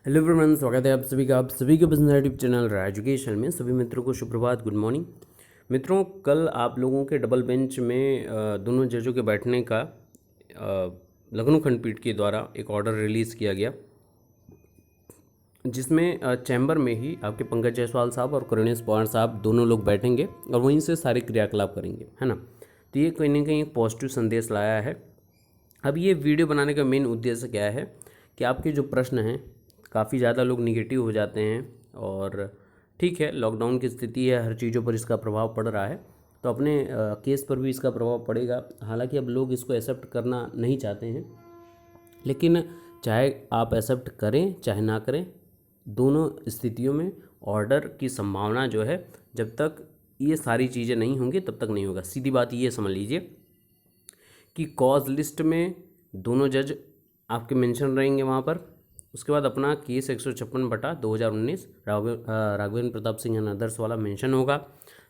Hello everyone, स्वागत है आप सभी के बिजनेस यूट्यूब चैनल एजुकेशन में। सभी मित्रों को सुप्रभात, गुड मॉर्निंग। मित्रों, कल आप लोगों के डबल बेंच में दोनों जजों के बैठने का लखनऊ खंडपीठ के द्वारा एक ऑर्डर रिलीज़ किया गया, जिसमें चैम्बर में ही आपके पंकज जायसवाल साहब और करुणेश पवार साहब दोनों लोग बैठेंगे और वहीं से सारे क्रियाकलाप करेंगे, है ना। तो ये कहीं ना कहीं एक पॉजिटिव संदेश लाया है। अब ये वीडियो बनाने का मेन उद्देश्य क्या है कि आपके जो प्रश्न हैं, काफ़ी ज़्यादा लोग निगेटिव हो जाते हैं और ठीक है, लॉकडाउन की स्थिति है, हर चीज़ों पर इसका प्रभाव पड़ रहा है, तो अपने केस पर भी इसका प्रभाव पड़ेगा। हालांकि अब लोग इसको एक्सेप्ट करना नहीं चाहते हैं, लेकिन चाहे आप एक्सेप्ट करें चाहे ना करें, दोनों स्थितियों में ऑर्डर की संभावना जो है, जब तक ये सारी चीज़ें नहीं होंगी तब तक नहीं होगा। सीधी बात ये समझ लीजिए कि कॉज लिस्ट में दोनों जज आपके मेंशन रहेंगे वहाँ पर। उसके बाद अपना case 156/2019 Raghavendra Pratap Singh and others वाला मेंशन होगा,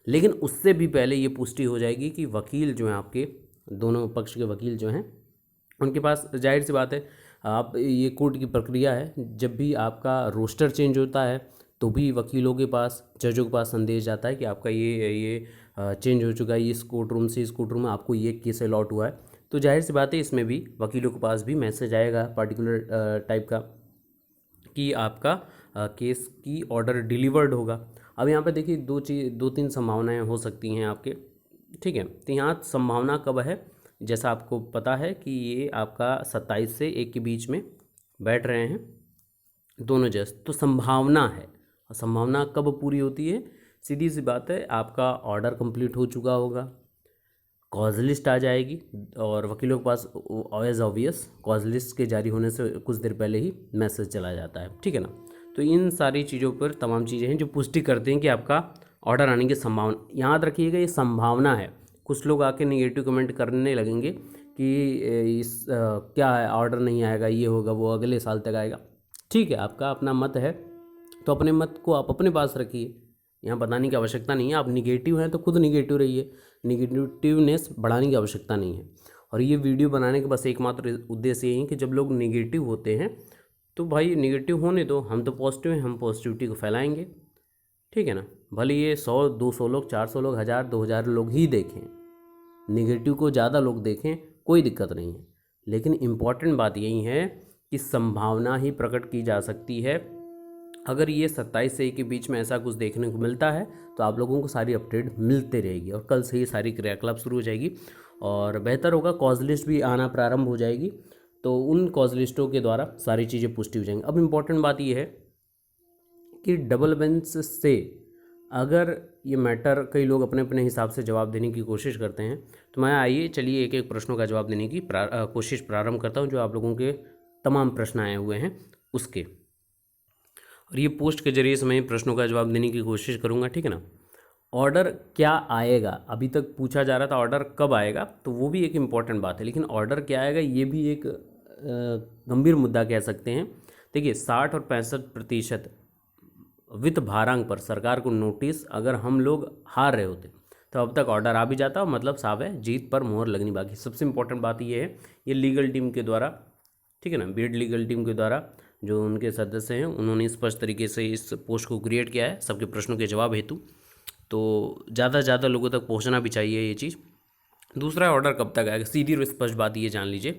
लेकिन उससे भी पहले ये पुष्टि हो जाएगी कि वकील जो हैं, आपके दोनों पक्ष के वकील जो हैं, उनके पास, जाहिर सी बात है, आप ये कोर्ट की प्रक्रिया है, जब भी आपका रोस्टर चेंज होता है तो भी वकीलों के पास, जजों के पास संदेश जाता है कि आपका ये चेंज हो चुका है, इस कोर्ट रूम से इस कोर्ट रूम में आपको ये केस अलॉट हुआ है। तो जाहिर सी बात है, इसमें भी वकीलों के पास भी मैसेज आएगा पार्टिकुलर टाइप का कि आपका केस की ऑर्डर डिलीवर्ड होगा। अब यहाँ पे देखिए दो तीन संभावनाएं हो सकती हैं आपके, ठीक है। तो यहाँ संभावना कब है, जैसा आपको पता है कि ये आपका 27 से 1 के बीच में बैठ रहे हैं दोनों जज, तो संभावना है। और संभावना कब पूरी होती है, सीधी सी बात है, आपका ऑर्डर कंप्लीट हो चुका होगा, कॉज लिस्ट आ जाएगी और वकीलों के पास एज ऑब्वियस कॉज लिस्ट के जारी होने से कुछ देर पहले ही मैसेज चला जाता है, ठीक है ना। तो इन सारी चीज़ों पर तमाम चीज़ें हैं जो पुष्टि करते हैं कि आपका ऑर्डर आने की संभावना, याद रखिएगा ये संभावना है। कुछ लोग आके नेगेटिव कमेंट करने लगेंगे कि क्या है, ऑर्डर नहीं आएगा, ये होगा, वो अगले साल तक आएगा। ठीक है, आपका अपना मत है, तो अपने मत को आप अपने पास रखिए, यहाँ बताने की आवश्यकता नहीं है। आप निगेटिव हैं तो खुद निगेटिव रहिए, निगेटिवनेस बढ़ाने की आवश्यकता नहीं है। और ये वीडियो बनाने का बस एकमात्र उद्देश्य यही है कि जब लोग निगेटिव होते हैं तो भाई निगेटिव होने दो, हम तो पॉजिटिव हैं, हम पॉजिटिविटी को फैलाएंगे, ठीक है ना। भले ये 100-200 लोग, 400 लोग, 1000-2000 लोग ही देखें, निगेटिव को ज़्यादा लोग देखें, कोई दिक्कत नहीं है, लेकिन इम्पॉर्टेंट बात यही है कि संभावना ही प्रकट की जा सकती है। अगर ये 27 से 1 के बीच में ऐसा कुछ देखने को मिलता है तो आप लोगों को सारी अपडेट मिलते रहेगी और कल से ही सारी क्रियाकलाप शुरू हो जाएगी और बेहतर होगा, कॉज लिस्ट भी आना प्रारंभ हो जाएगी, तो उन कॉज लिस्टों के द्वारा सारी चीज़ें पुष्टि हो जाएंगी। अब इम्पॉर्टेंट बात ये है कि डबल बेंच से अगर ये मैटर, कई लोग अपने अपने हिसाब से जवाब देने की कोशिश करते हैं, तो मैं आइए चलिए एक एक प्रश्नों का जवाब देने की कोशिश प्रारंभ करता हूँ, जो आप लोगों के तमाम प्रश्न आए हुए हैं उसके, और ये पोस्ट के जरिए से मैं प्रश्नों का जवाब देने की कोशिश करूँगा, ठीक है ना। ऑर्डर क्या आएगा, अभी तक पूछा जा रहा था ऑर्डर कब आएगा, तो वो भी एक इम्पॉर्टेंट बात है, लेकिन ऑर्डर क्या आएगा ये भी एक गंभीर मुद्दा कह सकते हैं। देखिए, 60 और 65% वित्त भारांक पर सरकार को नोटिस अगर हम लोग हार रहे होते तो अब तक ऑर्डर आ भी जाता, मतलब साहब है, जीत पर मोहर लगनी बाकी। सबसे इम्पोर्टेंट बात ये है, ये लीगल टीम के द्वारा, ठीक है ना, बीएड लीगल टीम के द्वारा जो उनके सदस्य हैं, उन्होंने स्पष्ट तरीके से इस पोस्ट को क्रिएट किया है सबके प्रश्नों के जवाब हेतु, तो ज़्यादा से ज़्यादा लोगों तक पहुंचना भी चाहिए ये चीज़। दूसरा, ऑर्डर कब तक आएगा, सीधी और स्पष्ट बात ये जान लीजिए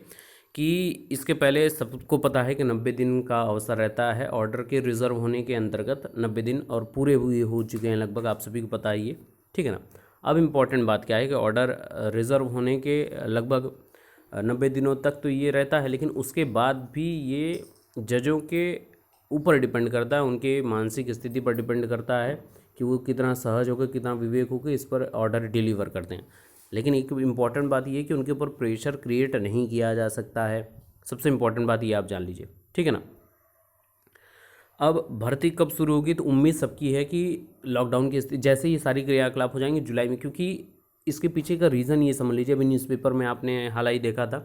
कि इसके पहले सबको पता है कि 90 दिन का अवसर रहता है ऑर्डर के रिज़र्व होने के अंतर्गत, 90 दिन और पूरे हुए हो चुके हैं लगभग, आप सभी को पता है ये, ठीक है ना। अब इम्पॉर्टेंट बात क्या है कि ऑर्डर रिज़र्व होने के लगभग 90 दिनों तक तो ये रहता है, लेकिन उसके बाद भी ये जजों के ऊपर डिपेंड करता है, उनके मानसिक स्थिति पर डिपेंड करता है कि वो कितना सहज होकर, कितना विवेक होकर इस पर ऑर्डर डिलीवर करते हैं। लेकिन एक इम्पॉर्टेंट बात ये है कि उनके ऊपर प्रेशर क्रिएट नहीं किया जा सकता है, सबसे इम्पॉर्टेंट बात ये आप जान लीजिए, ठीक है ना। अब भर्ती कब शुरू होगी, तो उम्मीद सबकी है कि लॉकडाउन की जैसे ही सारी क्रियाकलाप हो जाएंगे जुलाई में, क्योंकि इसके पीछे का रीज़न ये समझ लीजिए, अभी न्यूज़पेपर में आपने हाल ही देखा था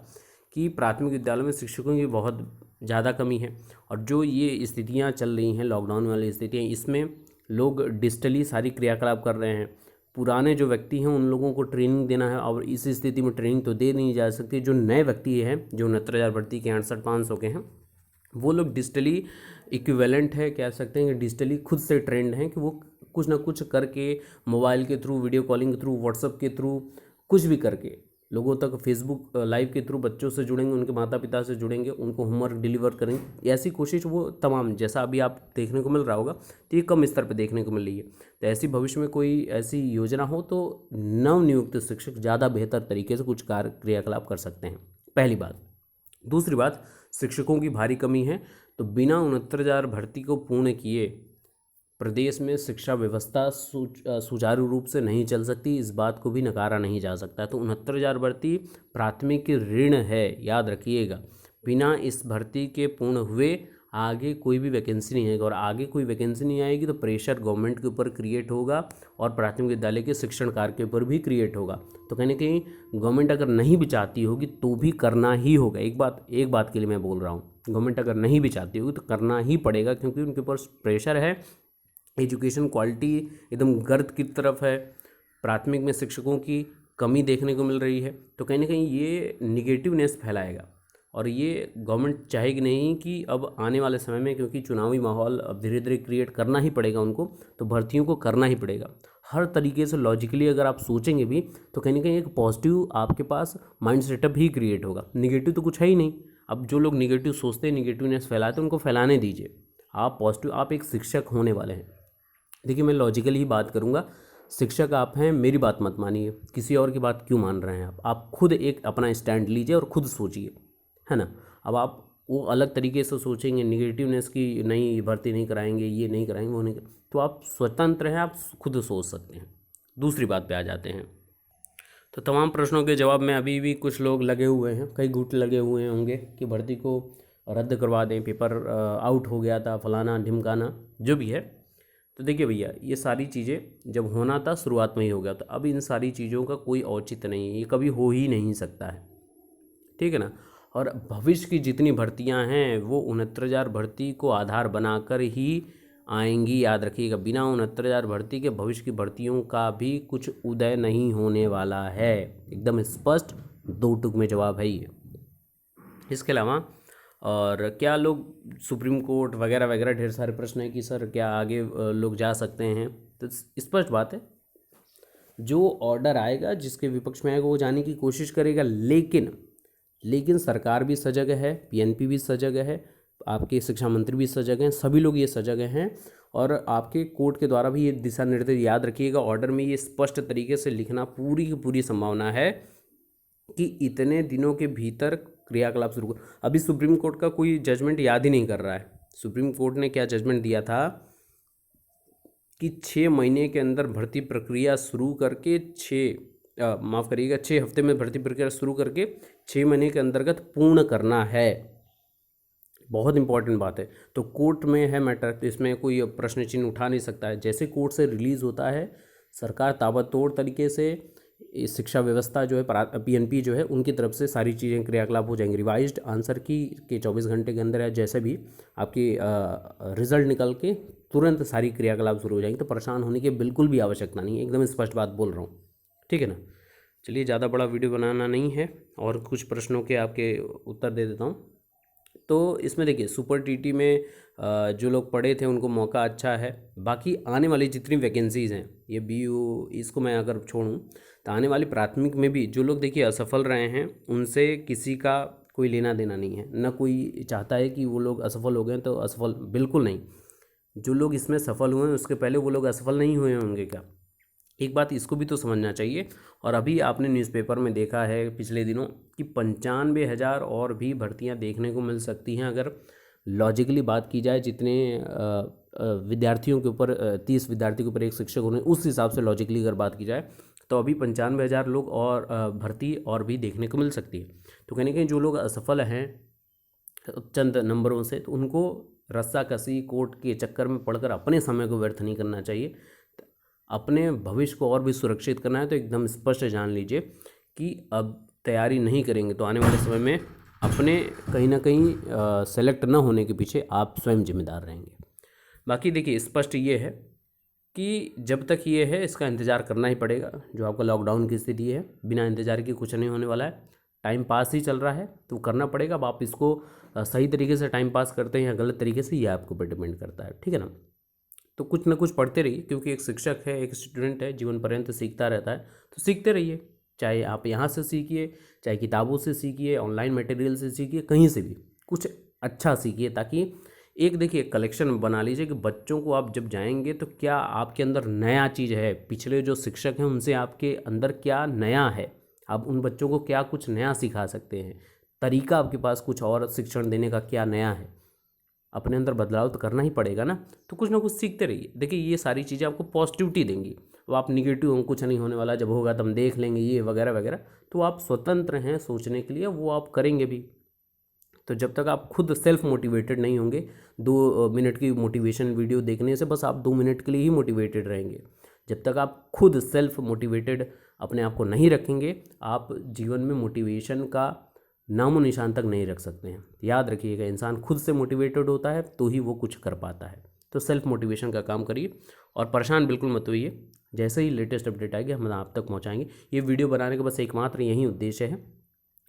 कि प्राथमिक विद्यालयों में शिक्षकों की बहुत ज़्यादा कमी है, और जो ये स्थितियाँ चल रही हैं, लॉकडाउन वाली स्थितियाँ, इसमें लोग डिजिटली सारी क्रियाकलाप कर रहे हैं। पुराने जो व्यक्ति हैं उन लोगों को ट्रेनिंग देना है, और इस स्थिति में ट्रेनिंग तो दे नहीं जा सकती। जो नए व्यक्ति हैं, जो 69,000 भर्ती के 68,500 के हैं, वो लोग डिजिटली इक्विवेलेंट है, कह सकते हैं कि डिजिटली खुद से ट्रेंड हैं कि वो कुछ ना कुछ करके मोबाइल के थ्रू, वीडियो कॉलिंग के थ्रू, व्हाट्सअप के थ्रू, कुछ भी करके लोगों तक, फेसबुक लाइव के थ्रू बच्चों से जुड़ेंगे, उनके माता पिता से जुड़ेंगे, उनको होमवर्क डिलीवर करेंगे। ऐसी कोशिश वो तमाम, जैसा अभी आप देखने को मिल रहा होगा, तो ये कम स्तर पर देखने को मिल रही है। तो ऐसी भविष्य में कोई ऐसी योजना हो तो नवनियुक्त शिक्षक ज़्यादा बेहतर तरीके से कुछ कार्य क्रियाकलाप कर सकते हैं, पहली बात। दूसरी बात, शिक्षकों की भारी कमी है, तो बिना 69,000 भर्ती को पूर्ण किए प्रदेश में शिक्षा व्यवस्था सुचारू रूप से नहीं चल सकती, इस बात को भी नकारा नहीं जा सकता। तो 69,000 भर्ती प्राथमिक ऋण है, याद रखिएगा। बिना इस भर्ती के पूर्ण हुए आगे कोई भी वैकेंसी नहीं आएगी, और आगे कोई वैकेंसी नहीं आएगी तो प्रेशर गवर्नमेंट के ऊपर क्रिएट होगा और प्राथमिक विद्यालय के शिक्षण कार्य के ऊपर भी क्रिएट होगा। तो कहीं ना कहीं गवर्नमेंट अगर नहीं भी चाहती होगी तो भी करना ही होगा। एक बात के लिए मैं बोल रहा हूँ, गवर्नमेंट अगर नहीं भी चाहती होगी तो करना ही पड़ेगा, क्योंकि उनके ऊपर प्रेशर है। एजुकेशन क्वालिटी एकदम गर्द की तरफ है, प्राथमिक में शिक्षकों की कमी देखने को मिल रही है। तो कहीं ना कहीं ये निगेटिवनेस फैलाएगा, और ये गवर्नमेंट चाहेगी नहीं कि अब आने वाले समय में, क्योंकि चुनावी माहौल अब धीरे धीरे क्रिएट करना ही पड़ेगा उनको, तो भर्तियों को करना ही पड़ेगा। हर तरीके से लॉजिकली अगर आप सोचेंगे भी तो कहीं ना कहीं एक पॉजिटिव आपके पास माइंड सेटअप ही क्रिएट होगा। निगेटिव तो कुछ है ही नहीं। अब जो लोग निगेटिव सोचते हैं, निगेटिवनेस फैलाते हैं, उनको फैलाने दीजिए। आप पॉजिटिव, आप एक शिक्षक होने वाले हैं। देखिए, मैं लॉजिकली ही बात करूंगा, शिक्षक आप हैं, मेरी बात मत मानिए, किसी और की बात क्यों मान रहे हैं आप खुद एक अपना स्टैंड लीजिए और खुद सोचिए, है ना। अब आप वो अलग तरीके से सोचेंगे निगेटिवनेस की, नहीं भर्ती नहीं कराएंगे, ये नहीं कराएंगे, वो नहीं, तो आप स्वतंत्र हैं, आप खुद सोच सकते हैं। दूसरी बात पे आ जाते हैं। तो तमाम प्रश्नों के जवाब में अभी भी कुछ लोग लगे हुए हैं, कई गुट लगे हुए होंगे कि भर्ती को रद्द करवा दें, पेपर आउट हो गया था, फलाना ढिमकाना, जो भी है। तो देखिए भैया, ये सारी चीज़ें जब होना था शुरुआत में ही हो गया था। अब इन सारी चीज़ों का कोई औचित्य नहीं है, ये कभी हो ही नहीं सकता है, ठीक है ना। और भविष्य की जितनी भर्तियां हैं वो 69,000 भर्ती को आधार बनाकर ही आएंगी, याद रखिएगा। बिना 69,000 भर्ती के भविष्य की भर्तियों का भी कुछ उदय नहीं होने वाला है, एकदम स्पष्ट 2 टूक में जवाब है ये। इसके अलावा और क्या लोग सुप्रीम कोर्ट वगैरह वगैरह ढेर सारे प्रश्न हैं कि सर क्या आगे लोग जा सकते हैं। तो स्पष्ट बात है, जो ऑर्डर आएगा, जिसके विपक्ष में आएगा, वो जाने की कोशिश करेगा। लेकिन सरकार भी सजग है, पीएनपी भी सजग है, आपके शिक्षा मंत्री भी सजग हैं, सभी लोग ये सजग हैं। और आपके कोर्ट के द्वारा भी ये दिशा निर्देश, याद रखिएगा, ऑर्डर में ये स्पष्ट तरीके से लिखना पूरी की पूरी संभावना है कि इतने दिनों के भीतर क्रियाकलाप शुरू कर। अभी सुप्रीम कोर्ट का कोई जजमेंट याद ही नहीं कर रहा है। सुप्रीम कोर्ट ने क्या जजमेंट दिया था कि 6 महीने के अंदर भर्ती प्रक्रिया शुरू करके 6 हफ्ते में भर्ती प्रक्रिया शुरू करके 6 महीने के अंतर्गत पूर्ण करना है। बहुत इंपॉर्टेंट बात है। तो कोर्ट में है मैटर, तो इसमें कोई प्रश्न चिन्ह उठा नहीं सकता है। जैसे कोर्ट से रिलीज़ होता है, सरकार ताबड़तोड़ तरीके से शिक्षा व्यवस्था जो है, पीएनपी जो है, उनकी तरफ से सारी चीज़ें क्रियाकलाप हो जाएंगी। रिवाइज्ड आंसर की के 24 घंटे के अंदर या जैसे भी आपकी रिजल्ट निकल के तुरंत सारी क्रियाकलाप शुरू हो जाएंगी। तो परेशान होने की बिल्कुल भी आवश्यकता नहीं है, एकदम स्पष्ट बात बोल रहा हूँ, ठीक है ना। चलिए, ज़्यादा बड़ा वीडियो बनाना नहीं है, और कुछ प्रश्नों के आपके उत्तर दे देता हूँ। तो इसमें देखिए, सुपर टीटी में जो लोग पढ़े थे उनको मौका अच्छा है। बाकी आने वाली जितनी वैकेंसीज़ हैं, ये बीयू, इसको मैं अगर छोड़ूं, तो आने वाली प्राथमिक में भी जो लोग देखिए असफल रहे हैं, उनसे किसी का कोई लेना देना नहीं है। ना कोई चाहता है कि वो लोग असफल हो गए तो असफल, बिल्कुल नहीं। जो लोग इसमें सफल हुए हैं उसके पहले वो लोग असफल नहीं हुए होंगे क्या? एक बात इसको भी तो समझना चाहिए। और अभी आपने न्यूज़पेपर में देखा है पिछले दिनों कि 95,000 और भी भर्तियां देखने को मिल सकती हैं, अगर लॉजिकली बात की जाए। जितने विद्यार्थियों के ऊपर 30 विद्यार्थी के ऊपर एक शिक्षक होने, उस हिसाब से लॉजिकली अगर बात की जाए तो अभी 95,000 लोग और भर्ती और भी देखने को मिल सकती है। तो कहीं ना कहीं जो लोग असफल हैं चंद नंबरों से, तो उनको रस्साकसी कोर्ट के चक्कर में पड़कर अपने समय को व्यर्थ नहीं करना चाहिए। अपने भविष्य को और भी सुरक्षित करना है तो एकदम स्पष्ट जान लीजिए कि अब तैयारी नहीं करेंगे तो आने वाले समय में अपने कहीं ना कहीं सेलेक्ट न होने के पीछे आप स्वयं जिम्मेदार रहेंगे। बाकी देखिए, स्पष्ट ये है कि जब तक ये है इसका इंतज़ार करना ही पड़ेगा। जो आपका लॉकडाउन की स्थिति है, बिना इंतज़ार के कुछ नहीं होने वाला है, टाइम पास ही चल रहा है, तो करना पड़ेगा। अब आप इसको सही तरीके से टाइम पास करते हैं या गलत तरीके से, ये आपके ऊपर डिपेंड करता है, ठीक है ना। तो कुछ ना कुछ पढ़ते रहिए, क्योंकि एक शिक्षक है, एक स्टूडेंट है, जीवन पर्यंत सीखता रहता है, तो सीखते रहिए। चाहे आप यहाँ से सीखिए, चाहे किताबों से सीखिए, ऑनलाइन मटेरियल से सीखिए, कहीं से भी कुछ अच्छा सीखिए, ताकि एक देखिए कलेक्शन बना लीजिए कि बच्चों को आप जब जाएंगे तो क्या आपके अंदर नया चीज़ है, पिछले जो शिक्षक हैं उनसे आपके अंदर क्या नया है, आप उन बच्चों को क्या कुछ नया सिखा सकते हैं, तरीका आपके पास कुछ और शिक्षण देने का क्या नया है, अपने अंदर बदलाव तो करना ही पड़ेगा ना। तो कुछ ना कुछ सीखते रहिए। देखिए ये सारी चीज़ें आपको पॉजिटिविटी देंगी। अब आप निगेटिव हो, कुछ नहीं होने वाला, जब होगा तब हम देख लेंगे, ये वगैरह वगैरह, तो आप स्वतंत्र हैं सोचने के लिए, वो आप करेंगे भी। तो जब तक आप खुद सेल्फ मोटिवेटेड नहीं होंगे, 2 मिनट की मोटिवेशन वीडियो देखने से बस आप 2 मिनट के लिए ही मोटिवेटेड रहेंगे। जब तक आप खुद सेल्फ मोटिवेटेड अपने आप को नहीं रखेंगे, आप जीवन में मोटिवेशन का नामो निशान तक नहीं रख सकते हैं। याद रखिएगा, इंसान खुद से मोटिवेटेड होता है तो ही वो कुछ कर पाता है। तो सेल्फ मोटिवेशन का काम करिए और परेशान बिल्कुल मत होइए। जैसे ही लेटेस्ट अपडेट आएगी हम आप तक पहुंचाएंगे। ये वीडियो बनाने का बस एकमात्र यही उद्देश्य है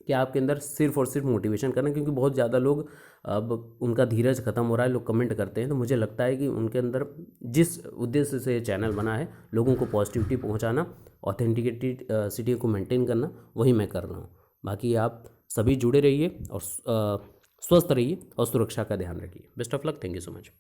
कि आपके अंदर सिर्फ और सिर्फ मोटिवेशन करना, क्योंकि बहुत ज़्यादा लोग अब उनका धीरज खत्म हो रहा है, लोग कमेंट करते हैं, तो मुझे लगता है कि उनके अंदर जिस उद्देश्य से चैनल बना है, लोगों को पॉजिटिविटी पहुंचाना, ऑथेंटिसिटी को मेंटेन करना, वही मैं कर रहा हूँ। बाकी आप सभी जुड़े रहिए और स्वस्थ रहिए और सुरक्षा का ध्यान रखिए। Best of luck, thank you so much.